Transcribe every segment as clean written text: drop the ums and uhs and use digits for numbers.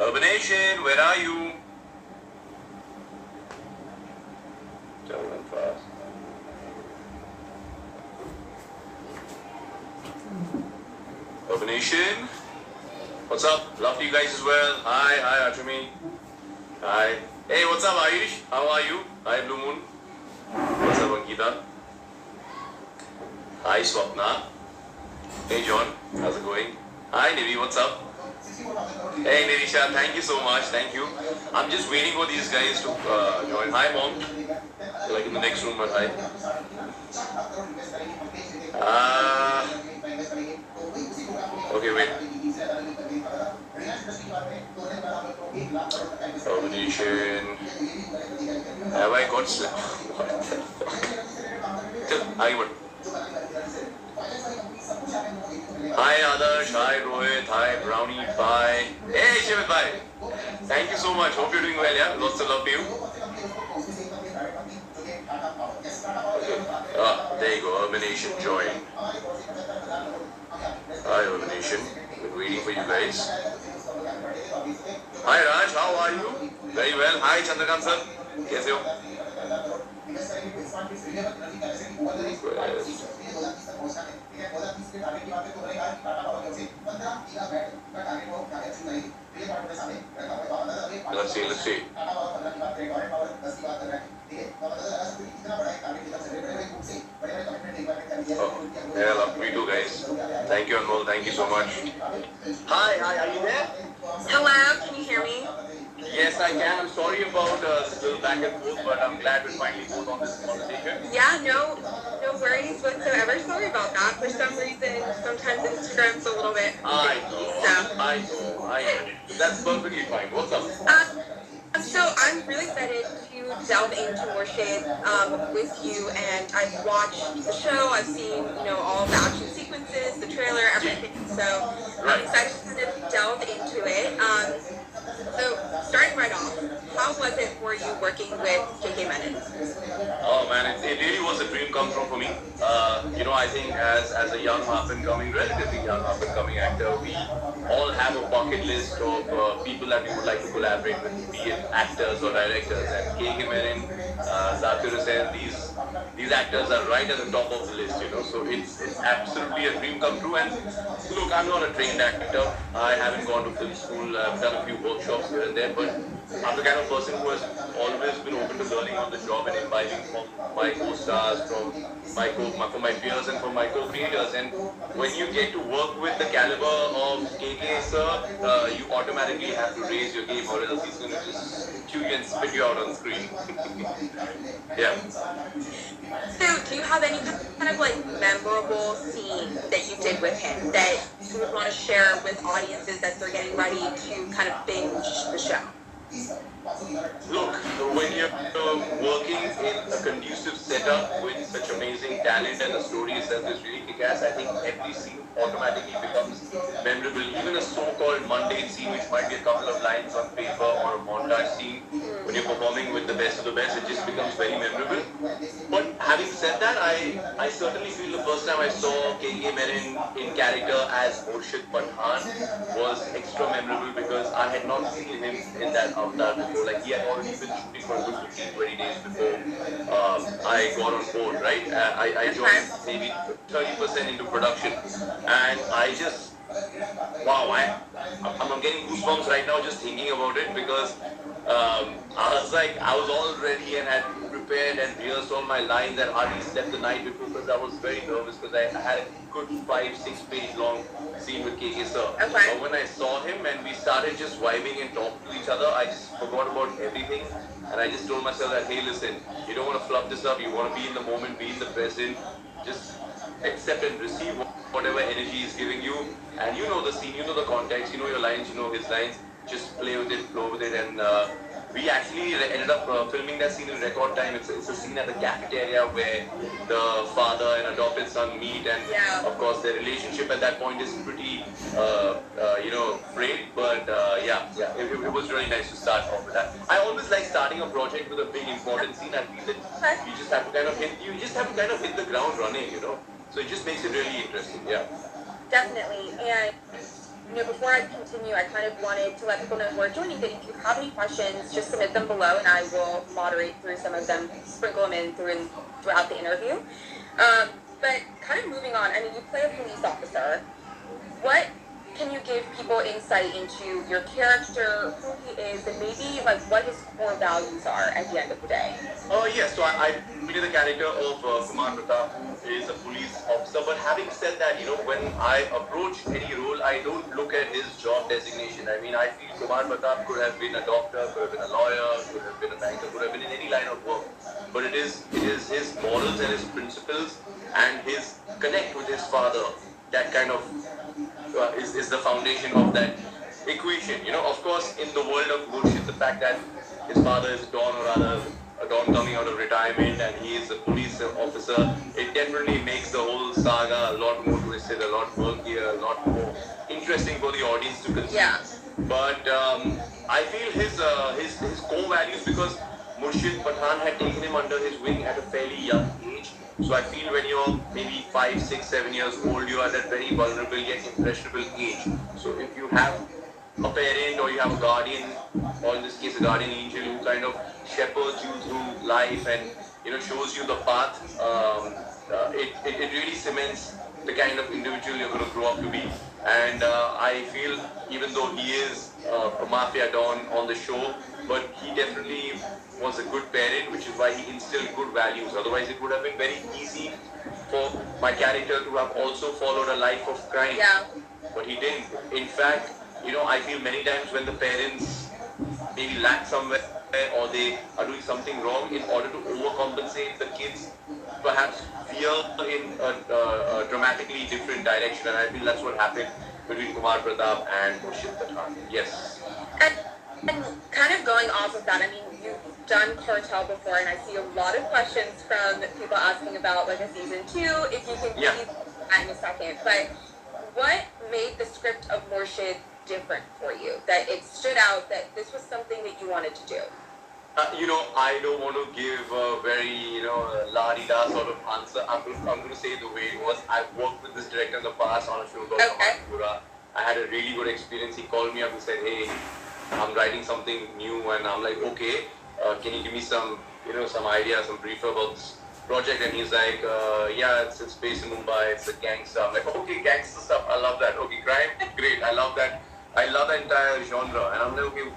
Urbanation, where are you? Tell them fast. Urbanation, what's up? Love you guys as well. Hi, Rashami. Hi. Hey, what's up, Ayush? How are you? Hi, Blue Moon. What's up, Ankita? Hi, Swapna. Hey, John. How's it going? Hi, Nivi. What's up? Hey, Nirisha. Thank you so much. Thank you. I'm just waiting for these guys to join. Hi, Mom. They're like in the next room, but hi. Okay, wait. Combination. Have I got slapped? Hi Adarsh, hi Rohit, hi Brownie, bye. Hey Shivit, bye. Thank you so much. Hope you're doing well, yeah? Lots of love to you. Okay. There you go, Urbanation, join. Hi Urbanation. Been waiting for you guys. Hi Raj, how are you? Very well. Hi Chandrakant sir. कैसे हो? Let's see. Oh, yeah, love me too, guys. Thank you, Anmol. Thank you so much. Hi, are you there? Hello, can you hear me? Yes, I can. I'm sorry about this little back and forth, but I'm glad we're finally both on this conversation. Yeah, no worries whatsoever. Sorry about that. For some reason, sometimes Instagram's a little bit I know. That's perfectly fine. What's up? So I'm really excited to delve into worship with you, and I've watched the show. I've seen, all the action sequences, the trailer, everything. So I'm excited to kind of delve into it. So starting right off, how was it for you working with J.K. Menon? Oh man, it really was a dream come true for me. I think as a young relatively young up-and-coming actor, we all have a bucket list of people that we would like to collaborate with, be it actors or directors. And J.K. Menon, Zakir Hussain, these actors are right at the top of the list, So it's absolutely a dream come true. And look, I'm not a trained actor. I haven't gone to film school. I've done a few workshops here and there, but I'm the kind of person who has always been open to learning on the job and imbibing from my co-stars, from my peers and from my co-creators. And when you get to work with the caliber of KK sir, you automatically have to raise your game, or else he's going to just chew you and spit you out on screen. Yeah. So, do you have any kind of memorable scene that you did with him that you would want to share with audiences as they're getting ready to kind of binge the show? Look, when you're working in a conducive setup with such amazing talent and the story itself is really kick-ass, I think every scene automatically becomes memorable. Even a so-called mundane scene, which might be a couple of lines on paper or a montage scene, when you're performing with the best of the best, it just becomes very memorable. But having said that, I certainly feel the first time I saw K.K. Menon in character as Murshid Pathan was extra memorable because I had not seen him in that avatar before. Like, he had already been shooting for a good 15-20 days before I got on board, right? I joined maybe 30% into production, and I just, wow, I'm getting goosebumps right now just thinking about it because I was all ready and had prepared and rehearsed all my lines and hardly slept the night before because I was very nervous because I had a good 5-6 page long scene with KK sir. Okay. But when I saw him and we started just vibing and talking to each other, I just forgot about everything and I just told myself that, hey listen, you don't want to fluff this up, you want to be in the moment, be in the present, just accept and receive whatever energy is giving you, and you know the scene, you know the context, you know your lines, you know his lines, just play with it, flow with it, and we actually ended up filming that scene in record time. It's a scene at the cafeteria where the father and adopted son meet, and of course their relationship at that point is pretty, frayed. But it was really nice to start off with that. I always like starting a project with a big important scene. I feel that you just have to kind of hit the ground running, So it just makes it really interesting. Yeah. Definitely. And before I continue, I kind of wanted to let people know who are joining that if you have any questions, just submit them below and I will moderate through some of them, sprinkle them in throughout the interview. But kind of moving on, I mean, you play a police officer. What can you give people insight into your character, who he is, and maybe like what his core values are at the end of the day? Oh yes, so I play the character of Kumar Pratap, who is a police officer. But having said that, when I approach any role, I don't look at his job designation. I mean, I feel Kumar Pratap could have been a doctor, could have been a lawyer, could have been a banker, could have been in any line of work. But it is his morals and his principles and his connect with his father that kind of is the foundation of that equation. Of course, in the world of Murshid, the fact that his father is a don, or rather a don coming out of retirement, and he is a police officer, it definitely makes the whole saga a lot more twisted, a lot murkier, a lot more interesting for the audience to consume. Yeah. But I feel his core values, because Murshid Pathan had taken him under his wing at a fairly young age. So I feel when you're maybe 5, 6, 7 years old, you are at that very vulnerable yet impressionable age. So if you have a parent or you have a guardian, or in this case a guardian angel, who kind of shepherds you through life and shows you the path, it really cements the kind of individual you're going to grow up to be. And I feel even though he is a mafia don on the show, but he definitely was a good parent, which is why he instilled good values. Otherwise, it would have been very easy for my character to have also followed a life of crime. Yeah. But he didn't. In fact, I feel many times when the parents maybe lack somewhere, or they are doing something wrong, in order to overcompensate, the kids perhaps veer in a dramatically different direction. And I feel that's what happened between Kumar Pratap and Murshid Pathan. Yes. And kind of going off of that, I mean, you've done Cartel before, and I see a lot of questions from people asking about like a season 2, if you can please that in a second. But what made the script of Murshid different for you? That it stood out, that this was something that you wanted to do? I don't want to give a very, la-di-da sort of answer. I'm going to say the way it was. I've worked with this director in the past on a show called Pura. I had a really good experience. He called me up and said, hey, I'm writing something new, and I'm like, okay, can you give me some idea, some brief about this project? And he's like, yeah, it's based in Mumbai, it's a gangster. I'm like, okay, gangster stuff, I love that. Okay, crime, great, I love that. I love the entire genre. And I'm like, okay,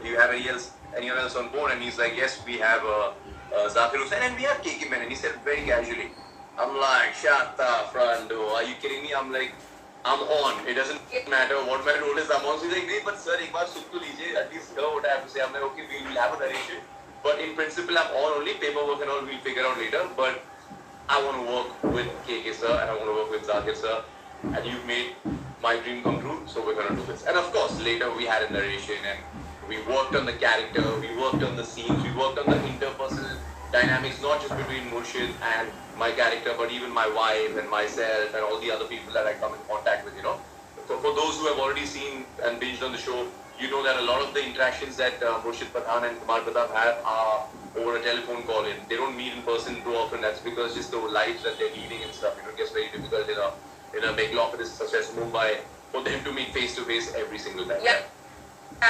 do you have anyone else on board? And he's like, yes, we have Zakir Hussain and we have KK Men. And he said very casually, I'm like, shut the front door, are you kidding me? I'm like, I'm on. It doesn't matter what my role is, I'm on. So he's like, hey, but sir, ek baar suk to lijiye, at least hear what I have to say. I'm like, okay, we will have a narration. But in principle, I'm on only. Paperwork and all we'll figure out later. But I want to work with KK sir and I want to work with Zakir sir. And you've made my dream come true, so we're going to do this. And of course, later we had a narration and we worked on the character, we worked on the scenes, we worked on the interpersonal dynamics, not just between Murshid and my character, but even my wife and myself and all the other people that I come in contact with, For those who have already seen and binged on the show, you know that a lot of the interactions that Murshid Pathan and Kumar Pratap have are over a telephone call in. They don't meet in person too often. That's because just the lives that they're leading and stuff, it gets very difficult in a megalopolis such as Mumbai for them to meet face to face every single time. Yep.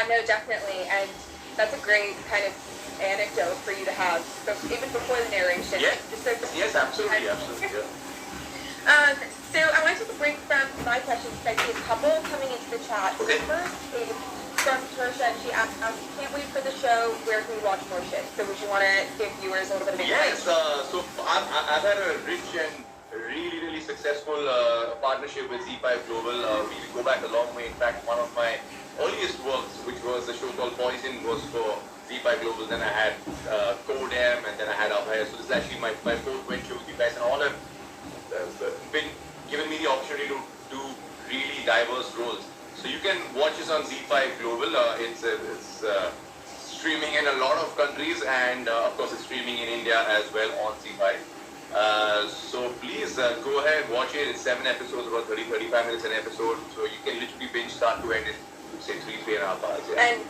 No, definitely. And that's a great kind of anecdote for you to have, so even before the narration. Yes, yes, absolutely. So I want to take a break from my questions because I see a couple coming into the chat. Okay. The first is from Tarsha. She asked, can't wait for the show, where can we watch more shit? So would you want to give viewers a little bit of insight? Yes, so I've had a rich and really, really successful partnership with Z5 Global. We go back a long way. In fact, one of my earliest works, which was a show called Poison, was for Z5 Global. Then I had Codem, and then I had Abhay. So this is actually my fourth venture with you guys, and all have been given me the opportunity to do really diverse roles. So you can watch us on Z5 Global. It's streaming in a lot of countries, and of course it's streaming in India as well on Z5. So please go ahead, watch it. It's 7 episodes, about 30-35 minutes an episode. So you can literally binge start to end in, say, 3.5 hours. Yeah. And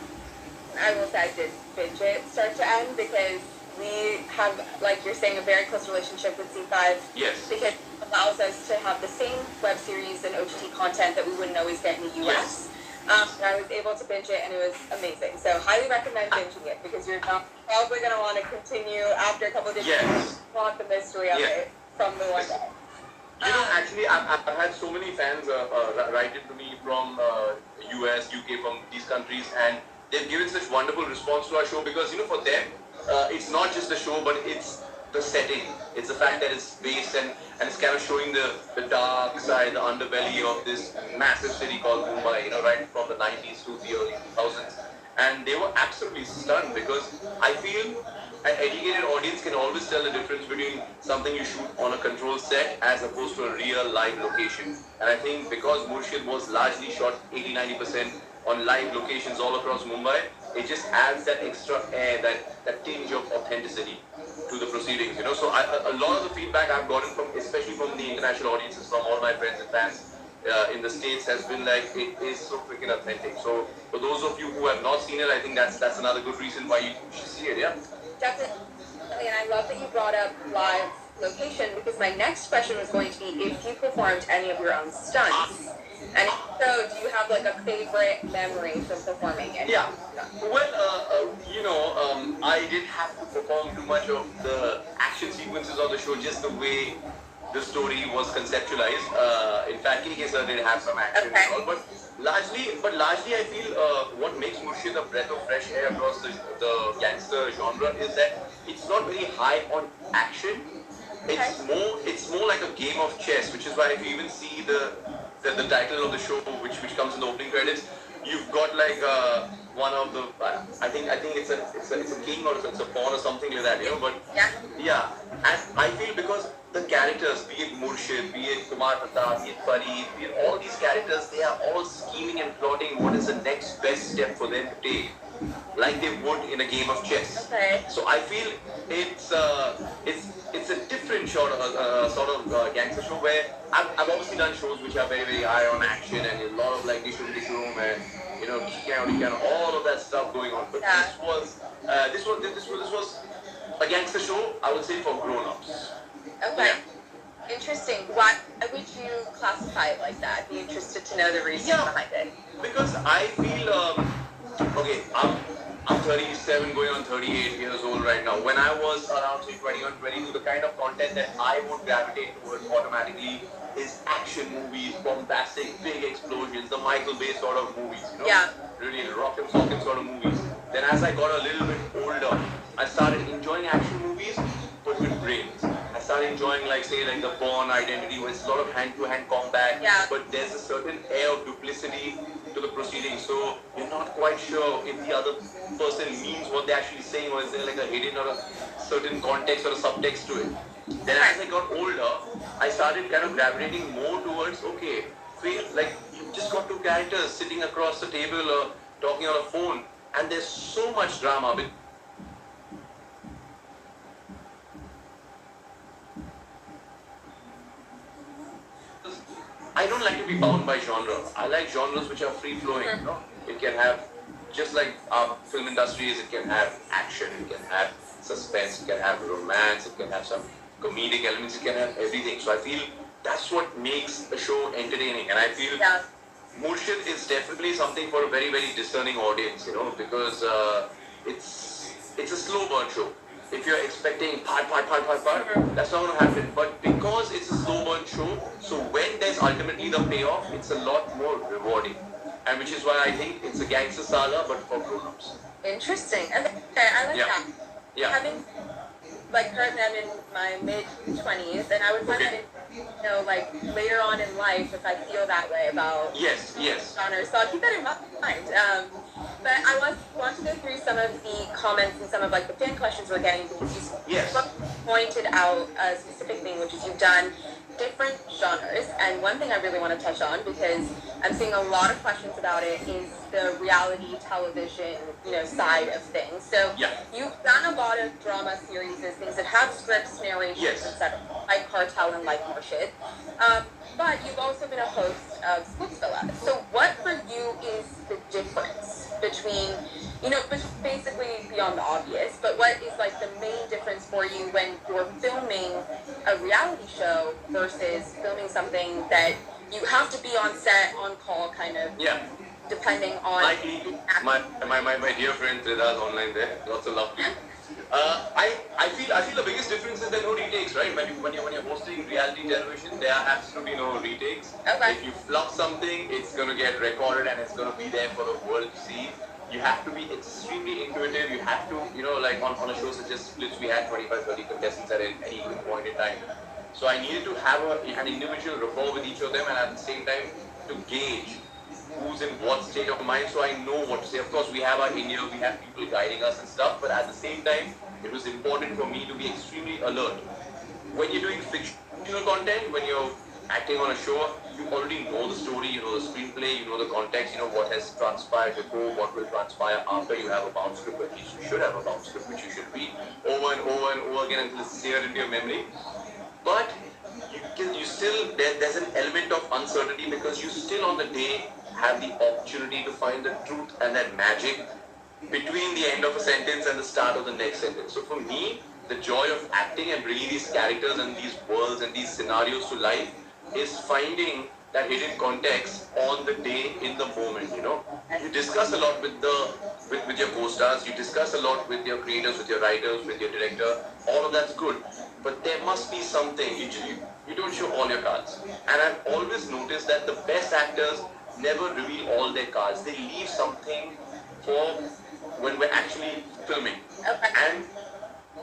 I will say I did binge it start to end because we have, like you're saying, a very close relationship with Z5. Yes. Because it allows us to have the same web series and OTT content that we wouldn't always get in the US. Yes. I was able to binge it, and it was amazing. So highly recommend binging it, because you're probably going to want to continue after a couple of days. Yes. Want the mystery of it from the one day. You know, actually, I've had so many fans write it to me from US, UK, from these countries, and they've given such wonderful response to our show, because, you know, for them, it's not just the show, but it's the setting. It's the fact that it's based and it's kind of showing the dark side, the underbelly of this massive city called Mumbai, you know, right from the 90s to the early 2000s. And they were absolutely stunned, because I feel an educated audience can always tell the difference between something you shoot on a controlled set as opposed to a real live location. And I think because Murshid was largely shot 80-90% on live locations all across Mumbai, it just adds that extra air, that tinge of authenticity to the proceedings, you know. So a lot of the feedback I've gotten from, especially from the international audiences, from all my friends and fans in the States, has been like, it is so freaking authentic. So for those of you who have not seen it, I think that's another good reason why you should see it, yeah? Definitely, and I love that you brought up live location, because my next question was going to be if you performed any of your own stunts. And so, do you have like a favorite memory from performing it? Yeah. Well, you know, I didn't have to perform too much of the action sequences of the show, just the way the story was conceptualized. In fact, Kiki sir did have some action and all, but largely I feel what makes Murshid a breath of fresh air across the gangster genre is that it's not very high on action. It's more like a game of chess, which is why if you even see the title of the show, which comes in the opening credits, you've got like one of the I think it's a king, or it's a pawn or something like that, you know. But yeah, and I feel because the characters, be it Murshid, be it Kumar Pratap, be it Farid, be it all these characters, they are all scheming and plotting what is the next best step for them to take, like they would in a game of chess. Okay. So I feel it's a different sort of gangster show, where I've obviously done shows which are very, very high on action and a lot of like dishum and, you know, all of that stuff going on. But this was a gangster show, I would say, for grown-ups. Okay. Yeah. Interesting. Why would you classify it like that? Be interested to know the reason behind it. Because I feel, okay, I'm 37, going on 38 years old right now. When I was around, say, 21, 22, the kind of content that I would gravitate towards automatically is action movies, bombastic, big explosions, the Michael Bay sort of movies, you know? Yeah. Really rock-em sock-em sort of movies. Then as I got a little bit older, I started enjoying action movies, but with brains. I started enjoying, like, say, like the Bourne Identity, where it's a lot of hand-to-hand combat, but there's a certain air of duplicity to the proceedings, so you're not quite sure if the other person means what they're actually saying, or is there like a hidden or a certain context or a subtext to it. Then as I got older, I started kind of gravitating more towards, okay, feel like you just got two characters sitting across the table or talking on a phone, and there's so much drama. I don't like to be bound by genre. I like genres which are free-flowing, you know. It can have, just like our film industry is, it can have action, it can have suspense, it can have romance, it can have some comedic elements, it can have everything. So I feel that's what makes a show entertaining. And I feel Murshid is definitely something for a very, very discerning audience, you know, because it's a slow burn show. If you're expecting part, that's not going to happen. But because it's a slow burn show, so when there's ultimately the payoff, it's a lot more rewarding. And which is why I think it's a gangster saga, but for grown-ups. Interesting. Okay, I like that. Yeah. Having, like, heard them in my mid-20s, and I would find that, you know, like, later on in life, if I feel that way about genres. So I'll keep that in mind. But I want to go through some of the comments and some of, like, the fan questions we're getting, because you pointed out a specific thing, which is you've done different genres, and one thing I really want to touch on, because I'm seeing a lot of questions about it, is the reality television, you know, side of things. So you've done a lot of drama series, things that have scripts, narrations, etc., like Cartel and like Murshid. But you've also been a host of Splitsvilla. So what for you is the difference between, basically beyond the obvious, but what is like the main difference for you when you're filming a reality show versus filming something that you have to be on set, on call, kind of, depending on... My dear friend Trida's online there, lots of love. I feel the biggest difference is there are no retakes, right? When you're hosting reality television, there are absolutely no retakes. Okay. If you flub something, it's going to get recorded and it's going to be there for the world to see. You have to be extremely intuitive. You have to, like on a show such as Splits, we had 25-30 contestants at any given point in time. So I needed to have an individual rapport with each of them, and at the same time to gauge who's in what state of mind, so I know what to say. Of course, we have our in-ear, we have people guiding us and stuff, but at the same time, it was important for me to be extremely alert. When you're doing fictional content, when you're acting on a show, you already know the story, you know the screenplay, you know the context, you know what has transpired before, what will transpire after. You have a bound script, at least you should have a bound script, which you should read over and over and over again until it's seared into your memory. But you still, there's an element of uncertainty because you still on the day have the opportunity to find the truth and that magic between the end of a sentence and the start of the next sentence. So for me, the joy of acting and bringing these characters and these worlds and these scenarios to life is finding that hidden context on the day, in the moment. You discuss a lot with your co-stars, you discuss a lot with your creators, with your writers, with your director. All of that's good, but there must be something. You don't show all your cards, and I've always noticed that the best actors never reveal all their cards. They leave something for when we're actually filming. Okay.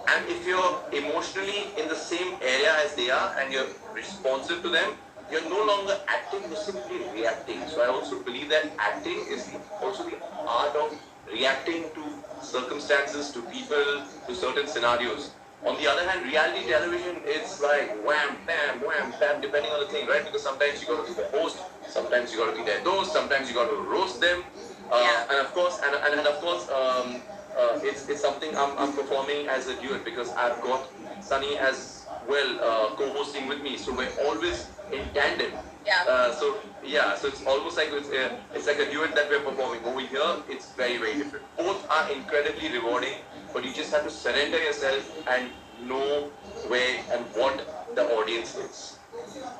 And if you're emotionally in the same area as they are and you're responsive to them, you're no longer acting, you're simply reacting. So I also believe that acting is also the art of reacting to circumstances, to people, to certain scenarios. On the other hand, reality television, it's like wham, bam, depending on the thing, right? Because sometimes you got to be the host, sometimes you got to be their host, sometimes you got to roast them, and of course, it's something I'm performing as a duet because I've got Sunny as well co-hosting with me, so we're always in tandem. So it's almost like it's like a duet that we're performing. Over here, it's very, very different. Both are incredibly rewarding, but you just have to surrender yourself and know where and what the audience is.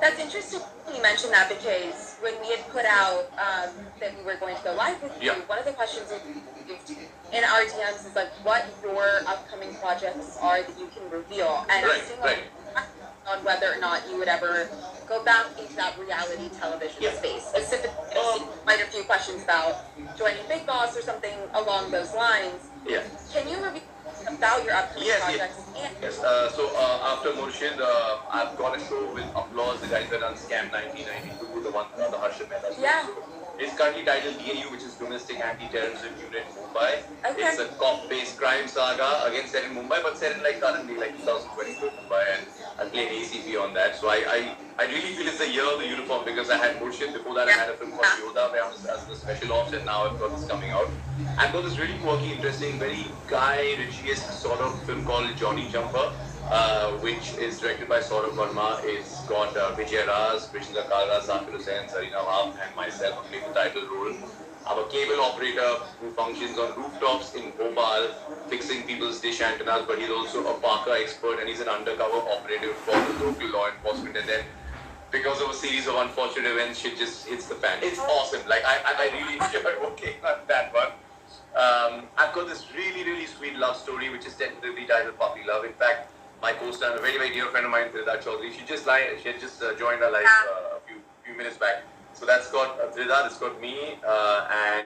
That's interesting you mentioned that because when we had put out that we were going to go live with you, one of the questions in our DMs is like what your upcoming projects are that you can reveal. And on whether or not you would ever go back into that reality television space. Specifically, I've seen quite a few questions about joining Big Boss or something along those lines. Can you reveal about your upcoming projects? Yes. So after Murshid, I've got a show with Applause, the guys that done Scam 1992, the one, the Harsha. It's currently titled DAU, which is Domestic Anti-Terrorism Unit in Mumbai. It's a cop-based crime saga, again set in Mumbai, but set in currently 2024 Mumbai, and I'm playing ACP on that. So I really feel it's the year of the uniform because I had Murshid, before that I had a film called Yoda where I was as the special ops, and now I've got this coming out. I've got this really quirky, interesting, very Guy Ritchie-esque sort of film called Johnny Jumper, which is directed by Saurabh Verma. It's got Vijay Raz, Krishna Kalra, Zakir Hussain, Sarina Wahab, and myself playing the title role. I'm a cable operator who functions on rooftops in Bhopal, fixing people's dish antennas, but he's also a Parker expert and he's an undercover operative for the local law enforcement. And then, because of a series of unfortunate events, shit just hits the fan. It's awesome. I really enjoy working on that one. I've got this really, really sweet love story, which is tentatively titled Puppy Love. In fact, my co-star, a very, very dear friend of mine, Trida Chaudhary, she had just joined our life a few minutes back. So that's got Trida, that's got me, and